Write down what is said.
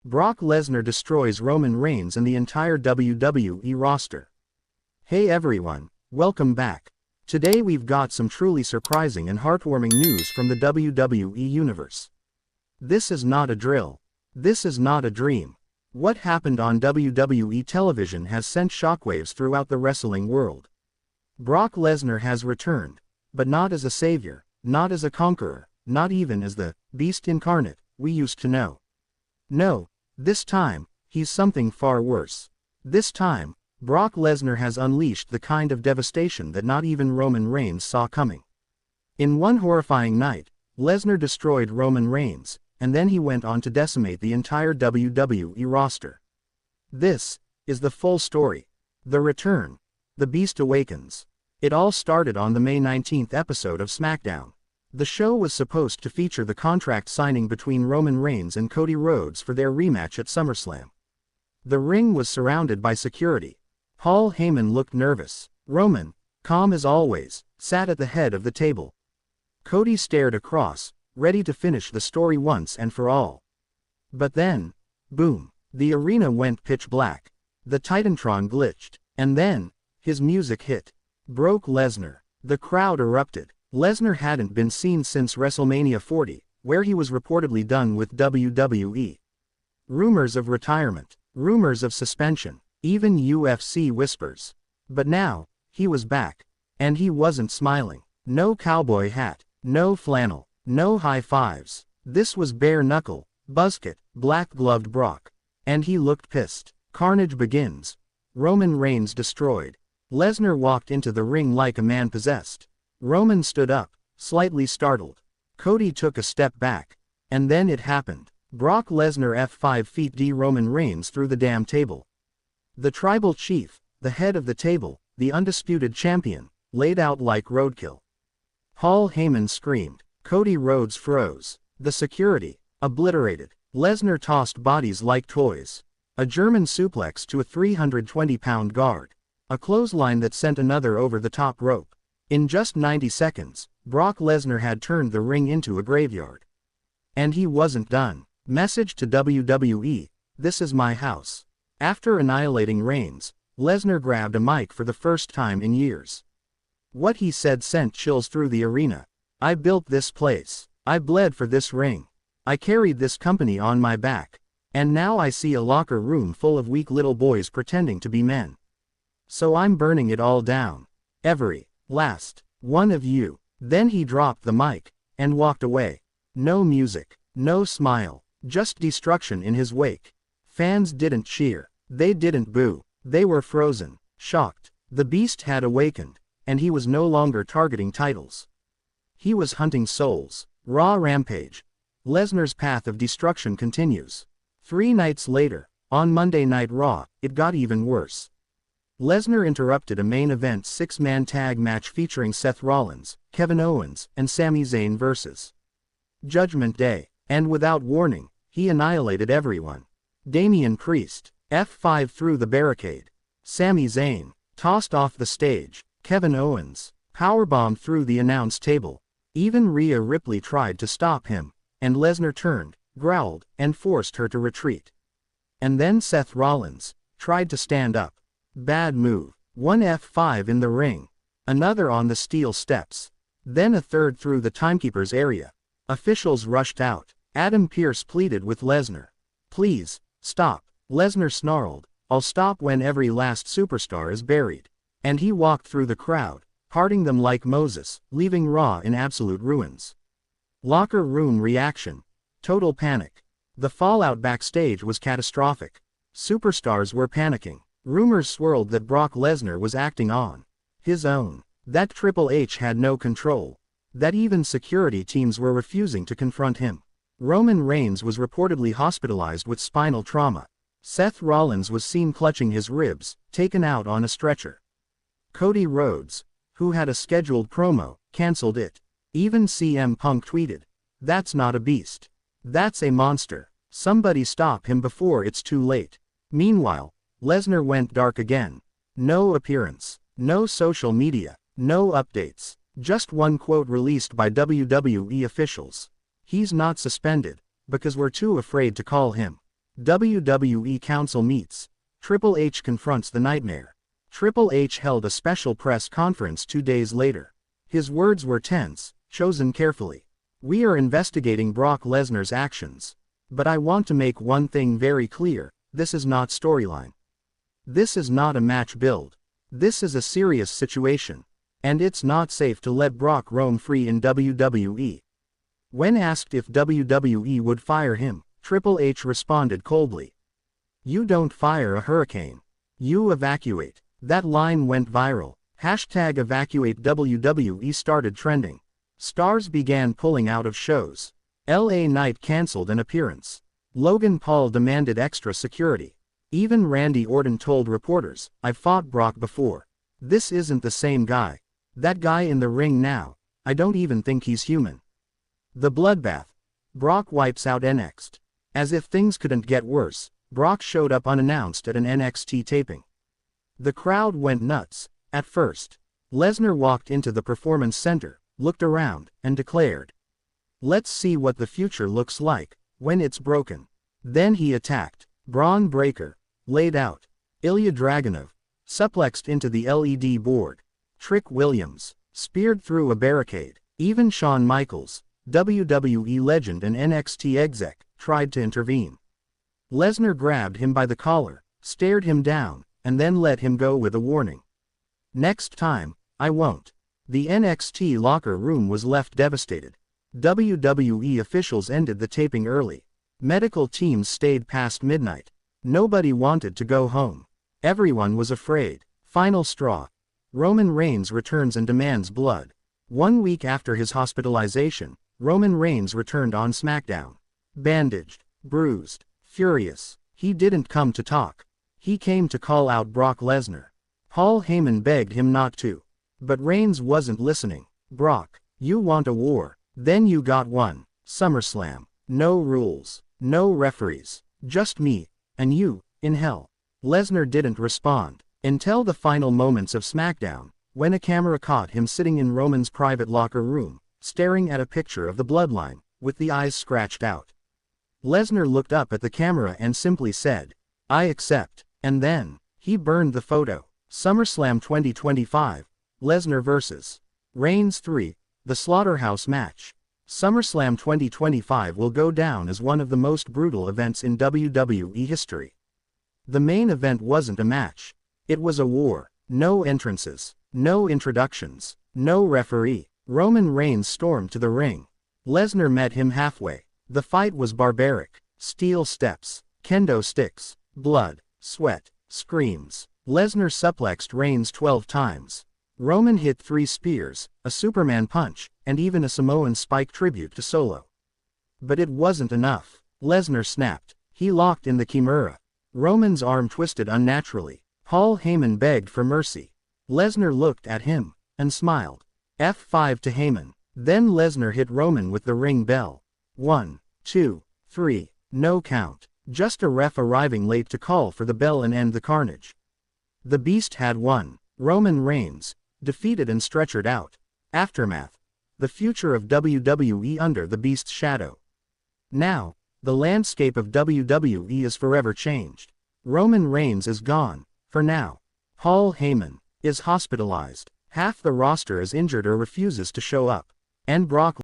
Brock Lesnar destroys Roman Reigns and the entire WWE roster. Hey everyone, welcome back. Today we've got some truly surprising and heartwarming news from the WWE Universe. This is not a drill. This is not a dream. What happened on WWE television has sent shockwaves throughout the wrestling world. Brock Lesnar has returned, but not as a savior, not as a conqueror, not even as the Beast Incarnate we used to know. No, this time, he's something far worse. This time, Brock Lesnar has unleashed the kind of devastation that not even Roman Reigns saw coming. In one horrifying night, Lesnar destroyed Roman Reigns, and then he went on to decimate the entire WWE roster. This is the full story. The return. The Beast Awakens. It all started on the May 19th episode of SmackDown. The show was supposed to feature the contract signing between Roman Reigns and Cody Rhodes for their rematch at SummerSlam. The ring was surrounded by security. Heyman looked nervous. Roman, calm as always, sat at the head of the table. Cody stared across, ready to finish the story once and for all. But then, boom, the arena went pitch black. The Titantron glitched, and then, his music hit. Brock Lesnar. The crowd erupted. Lesnar hadn't been seen since WrestleMania 40, where he was reportedly done with WWE. Rumors of retirement, rumors of suspension, even UFC whispers. But now, he was back. And he wasn't smiling. No cowboy hat, no flannel, no high fives. This was bare knuckle, buzzcut, black-gloved Brock. And he looked pissed. Carnage begins. Roman Reigns destroyed. Lesnar walked into the ring like a man possessed. Roman stood up, slightly startled. Cody took a step back. And then it happened. Brock Lesnar F5 feet D Roman Reigns through the damn table. The tribal chief, the head of the table, the undisputed champion, laid out like roadkill. Heyman screamed. Cody Rhodes froze. The security, obliterated. Lesnar tossed bodies like toys. A German suplex to a 320-pound guard. A clothesline that sent another over the top rope. In just 90 seconds, Brock Lesnar had turned the ring into a graveyard. And he wasn't done. Message to WWE, this is my house. After annihilating Reigns, Lesnar grabbed a mic for the first time in years. What he said sent chills through the arena. I built this place. I bled for this ring. I carried this company on my back. And now I see a locker room full of weak little boys pretending to be men. So I'm burning it all down. Every last one of you. Then he dropped the mic and walked away. No music, no smile, just destruction in his wake. Fans didn't cheer. They didn't boo. They were frozen, shocked. The Beast had awakened, and he was no longer targeting titles. He was hunting souls. Raw Rampage. Lesnar's path of destruction continues. 3 nights later, on Monday Night Raw, it got even worse. Lesnar interrupted a main event 6-man tag match featuring Seth Rollins, Kevin Owens, and Sami Zayn vs. Judgment Day. And without warning, he annihilated everyone. Damian Priest, F5 through the barricade. Sami Zayn, tossed off the stage. Kevin Owens, powerbombed through the announce table. Even Rhea Ripley tried to stop him, and Lesnar turned, growled, and forced her to retreat. And then Seth Rollins tried to stand up. Bad move. One F5 in the ring. Another on the steel steps. Then a third through the timekeeper's area. Officials rushed out. Adam Pearce pleaded with Lesnar. Please, stop. Lesnar snarled, I'll stop when every last superstar is buried. And he walked through the crowd, parting them like Moses, leaving Raw in absolute ruins. Locker room reaction. Total panic. The fallout backstage was catastrophic. Superstars were panicking. Rumors swirled that Brock Lesnar was acting on his own. That Triple H had no control. That even security teams were refusing to confront him. Roman Reigns was reportedly hospitalized with spinal trauma. Seth Rollins was seen clutching his ribs, taken out on a stretcher. Cody Rhodes, who had a scheduled promo, canceled it. Even CM Punk tweeted, "That's not a beast. That's a monster. Somebody stop him before it's too late." Meanwhile, Lesnar went dark again. No appearance, no social media, no updates. Just one quote released by WWE officials. He's not suspended, because we're too afraid to call him. WWE Council meets. Triple H confronts the Nightmare. Triple H held a special press conference 2 days later. His words were tense, chosen carefully. We are investigating Brock Lesnar's actions. But I want to make one thing very clear, this is not storyline. This is not a match build. This is a serious situation. And it's not safe to let Brock roam free in WWE. When asked if WWE would fire him, Triple H responded coldly. You don't fire a hurricane. You evacuate. That line went viral. Hashtag evacuate WWE started trending. Stars began pulling out of shows. LA Knight canceled an appearance. Logan Paul demanded extra security. Even Randy Orton told reporters, I've fought Brock before. This isn't the same guy. That guy in the ring now, I don't even think he's human. The bloodbath. Brock wipes out NXT. As if things couldn't get worse, Brock showed up unannounced at an NXT taping. The crowd went nuts. At first, Lesnar walked into the Performance Center, looked around, and declared, let's see what the future looks like when it's broken. Then he attacked. Braun Breaker, laid out. Ilya Dragunov, suplexed into the LED board. Trick Williams, speared through a barricade. Even Shawn Michaels, WWE legend and NXT exec, tried to intervene. Lesnar grabbed him by the collar, stared him down, and then let him go with a warning. Next time, I won't. The NXT locker room was left devastated. WWE officials ended the taping early. Medical teams stayed past midnight. Nobody wanted to go home. Everyone was afraid. Final straw. Roman Reigns returns and demands blood. 1 week after his hospitalization, Roman Reigns returned on SmackDown. Bandaged, bruised, furious. He didn't come to talk. He came to call out Brock Lesnar. Paul Heyman begged him not to. But Reigns wasn't listening. Brock, you want a war. Then you got one. SummerSlam. No rules. No referees. Just me. And you, in hell. Lesnar didn't respond. Until the final moments of SmackDown, when a camera caught him sitting in Roman's private locker room, staring at a picture of the bloodline, with the eyes scratched out. Lesnar looked up at the camera and simply said, I accept. And then, he burned the photo. SummerSlam 2025, Lesnar vs. Reigns 3, the Slaughterhouse match. SummerSlam 2025 will go down as one of the most brutal events in WWE history. The main event wasn't a match. It was a war. No entrances, no introductions, no referee. Roman Reigns stormed to the ring. Lesnar met him halfway. The fight was barbaric. Steel steps, kendo sticks, blood, sweat, screams. Lesnar suplexed Reigns 12 times. Roman hit 3 spears, a Superman punch, and even a Samoan spike tribute to Solo. But it wasn't enough. Lesnar snapped. He locked in the Kimura. Roman's arm twisted unnaturally. Paul Heyman begged for mercy. Lesnar looked at him, and smiled. F5 to Heyman. Then Lesnar hit Roman with the ring bell. 1, 2, 3, no count. Just a ref arriving late to call for the bell and end the carnage. The Beast had won. Roman Reigns, defeated and stretchered out. Aftermath. The future of WWE under the Beast's shadow. Now, the landscape of WWE is forever changed. Roman Reigns is gone, for now. Paul Heyman is hospitalized. Half the roster is injured or refuses to show up. And Brock